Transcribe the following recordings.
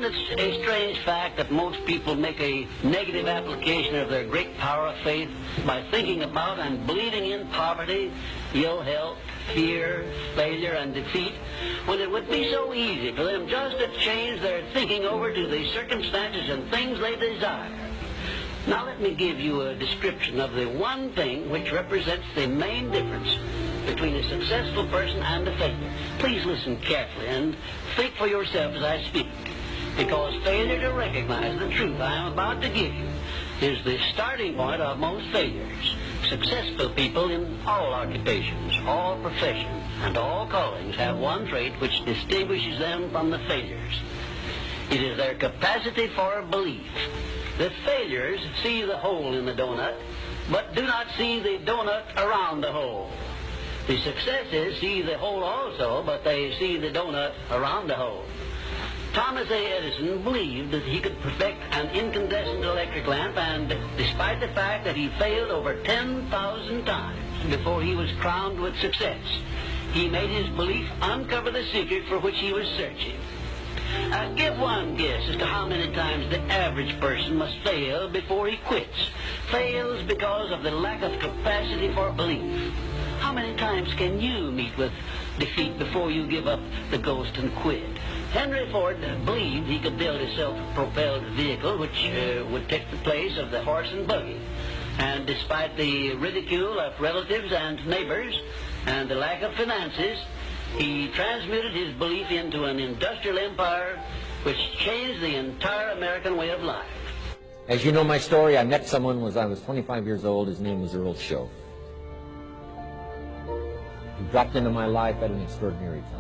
isn't it a strange fact that most people make a negative application of their great power of faith by thinking about and believing in poverty, ill health, fear, failure, and defeat, when it would be so easy for them just to change their thinking over to the circumstances and things they desire? Now let me give you a description of the one thing which represents the main difference between a successful person and a failure. Please listen carefully and think for yourself as I speak, because failure to recognize the truth I am about to give you is the starting point of most failures. Successful people in all occupations, all professions, and all callings have one trait which distinguishes them from the failures. It is their capacity for belief. The failures see the hole in the donut, but do not see the donut around the hole. The successes see the hole also, but they see the donut around the hole. Thomas A. Edison believed that he could perfect an incandescent electric lamp, and despite the fact that he failed over 10,000 times before he was crowned with success, he made his belief uncover the secret for which he was searching. Give one guess as to how many times the average person must fail before he quits. Fails because of the lack of capacity for belief. How many times can you meet with defeat before you give up the ghost and quit? Henry Ford believed he could build a self-propelled vehicle which would take the place of the horse and buggy. And despite the ridicule of relatives and neighbors and the lack of finances, he transmuted his belief into an industrial empire which changed the entire American way of life. As you know my story, I met someone when I was 25 years old. His name was Earl Schoaf. He dropped into my life at an extraordinary time.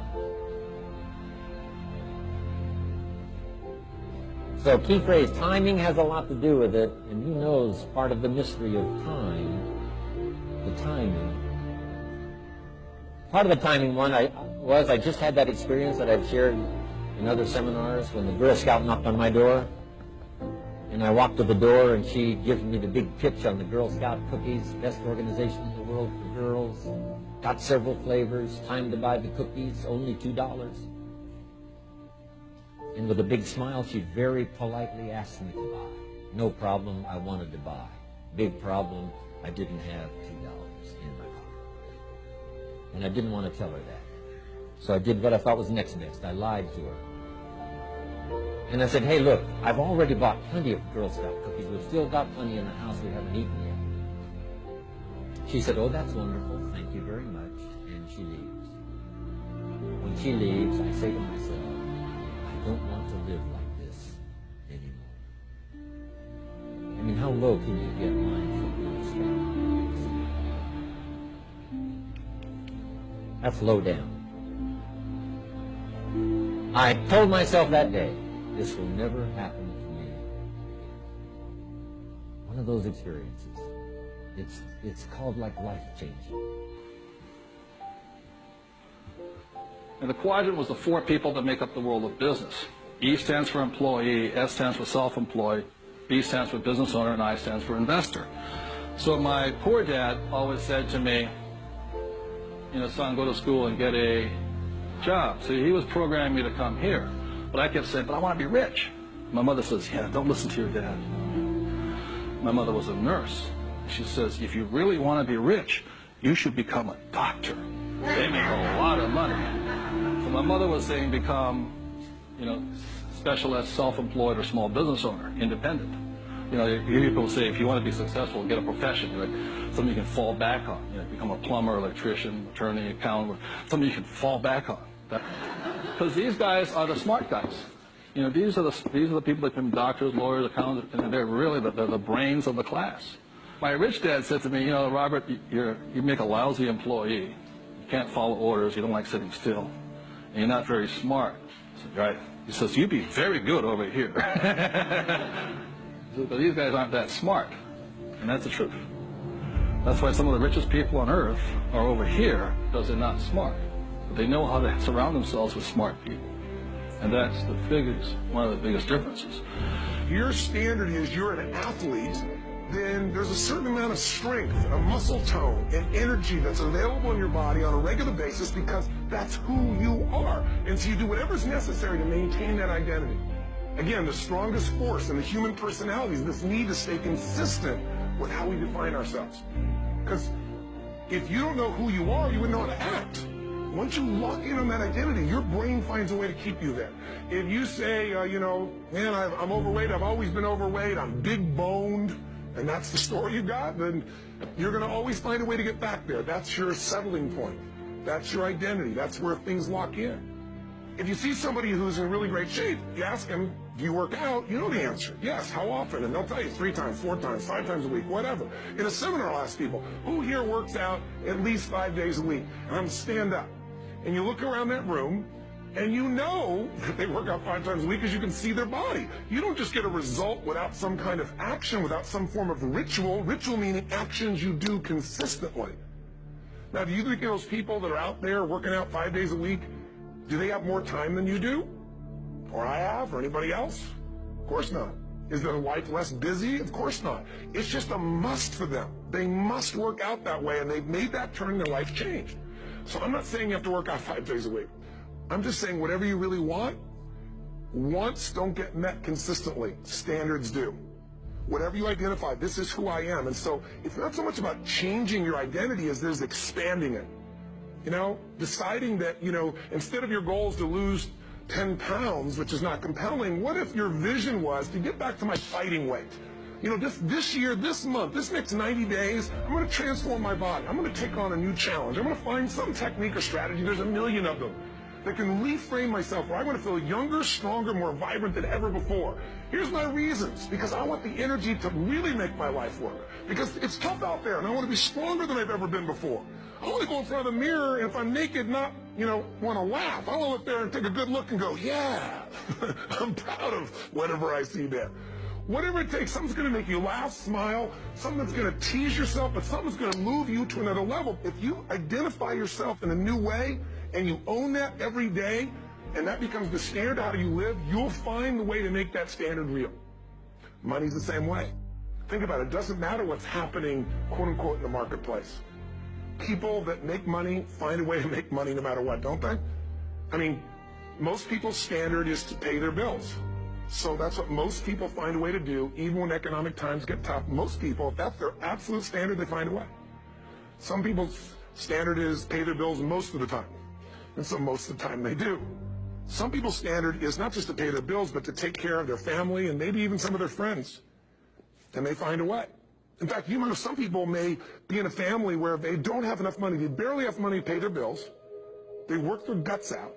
So key phrase, timing has a lot to do with it, and who knows part of the mystery of time, the timing. Part of the timing one I just had that experience that I've shared in other seminars when the Girl Scout knocked on my door, and I walked to the door and she gives me the big pitch on the Girl Scout cookies, best organization in the world for girls, got several flavors, time to buy the cookies, only $2. And with a big smile, she very politely asked me to buy. No problem, I wanted to buy. Big problem, I didn't have $2 in my pocket. And I didn't want to tell her that. So I did what I thought was next best. I lied to her. And I said, hey, look, I've already bought plenty of Girl Scout cookies. We've still got plenty in the house we haven't eaten yet. She said, oh, that's wonderful. Thank you very much. And she leaves. When she leaves, I say to myself, I don't want to live like this anymore. I mean, how low can you get lying for Girl Scout? That's low down. I told myself that day, this will never happen to me. One of those experiences. It's called like life-changing. And the quadrant was the four people that make up the world of business. E stands for employee, S stands for self-employed, B stands for business owner, and I stands for investor. So my poor dad always said to me, you know, son, go to school and get a job. So he was programming me to come here. But I kept saying, but I want to be rich. My mother says, yeah, don't listen to your dad. My mother was a nurse. She says, if you really want to be rich, you should become a doctor. They make a lot of money. So my mother was saying become, you know, specialist, self-employed, or small business owner, independent. You know, you hear people say, if you want to be successful, get a profession, like something you can fall back on. You know, become a plumber, electrician, attorney, accountant, something you can fall back on. Because these guys are the smart guys. You know, these are the people that become doctors, lawyers, accountants, and they're really the brains of the class. My rich dad said to me, you know, Robert, you make a lousy employee. You can't follow orders. You don't like sitting still. And you're not very smart. I said, right. He says, you'd be very good over here. But these guys aren't that smart. And that's the truth. That's why some of the richest people on earth are over here, because they're not smart. But they know how to surround themselves with smart people. And that's one of the biggest differences. If your standard is you're an athlete, then there's a certain amount of strength, a muscle tone, and energy that's available in your body on a regular basis because that's who you are. And so you do whatever's necessary to maintain that identity. Again, the strongest force in the human personality is this need to stay consistent with how we define ourselves. Because if you don't know who you are, you wouldn't know how to act. Once you lock in on that identity, your brain finds a way to keep you there. If you say, man, I'm overweight, I've always been overweight, I'm big boned, and that's the story you got, then you're going to always find a way to get back there. That's your settling point. That's your identity. That's where things lock in. If you see somebody who's in really great shape, you ask them, do you work out? You know the answer. Yes. How often? And they'll tell you 3 times, 4 times, 5 times a week, whatever. In a seminar, I'll ask people, who here works out at least 5 days a week? And I'm stand up. And you look around that room, and you know that they work out 5 times a week because you can see their body. You don't just get a result without some kind of action, without some form of ritual. Ritual meaning actions you do consistently. Now, do you think those people that are out there working out 5 days a week, do they have more time than you do? Or I have, or anybody else? Of course not. Is their life less busy? Of course not. It's just a must for them. They must work out that way, and they've made that turn, their life changed. So I'm not saying you have to work out 5 days a week. I'm just saying whatever you really want, wants don't get met consistently. Standards do. Whatever you identify, this is who I am. And so it's not so much about changing your identity as there's expanding it. Deciding that, instead of your goal is to lose 10 pounds, which is not compelling, what if your vision was to get back to my fighting weight? This year, this month, this next 90 days, I'm going to transform my body. I'm going to take on a new challenge. I'm going to find some technique or strategy, there's a million of them, that can reframe myself where I want to feel younger, stronger, more vibrant than ever before. Here's my reasons. Because I want the energy to really make my life work. Because it's tough out there, and I want to be stronger than I've ever been before. I want to go in front of the mirror, and if I'm naked, not, want to laugh. I want to look there and take a good look and go, yeah, I'm proud of whatever I see there. Whatever it takes, something's going to make you laugh, smile, something that's going to tease yourself, but something's going to move you to another level. If you identify yourself in a new way, and you own that every day, and that becomes the standard how you live, you'll find the way to make that standard real. Money's the same way. Think about it. It doesn't matter what's happening, quote unquote, in the marketplace. People that make money find a way to make money no matter what, don't they? I mean, most people's standard is to pay their bills. So that's what most people find a way to do, even when economic times get tough. Most people, if that's their absolute standard, they find a way. Some people's standard is pay their bills most of the time. And so most of the time they do. Some people's standard is not just to pay their bills, but to take care of their family and maybe even some of their friends. And they find a way. In fact, some people may be in a family where they don't have enough money. They barely have money to pay their bills. They work their guts out.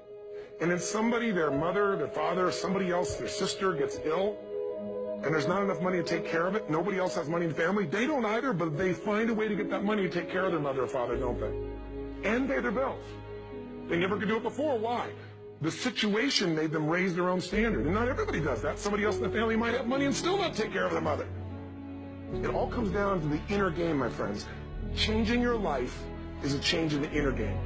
And then somebody, their mother, their father, somebody else, their sister gets ill, and there's not enough money to take care of it. Nobody else has money in the family. They don't either, but they find a way to get that money to take care of their mother or father, don't they? And pay their bills. They never could do it before. Why? The situation made them raise their own standard. And not everybody does that. Somebody else in the family might have money and still not take care of their mother. It all comes down to the inner game, my friends. Changing your life is a change in the inner game.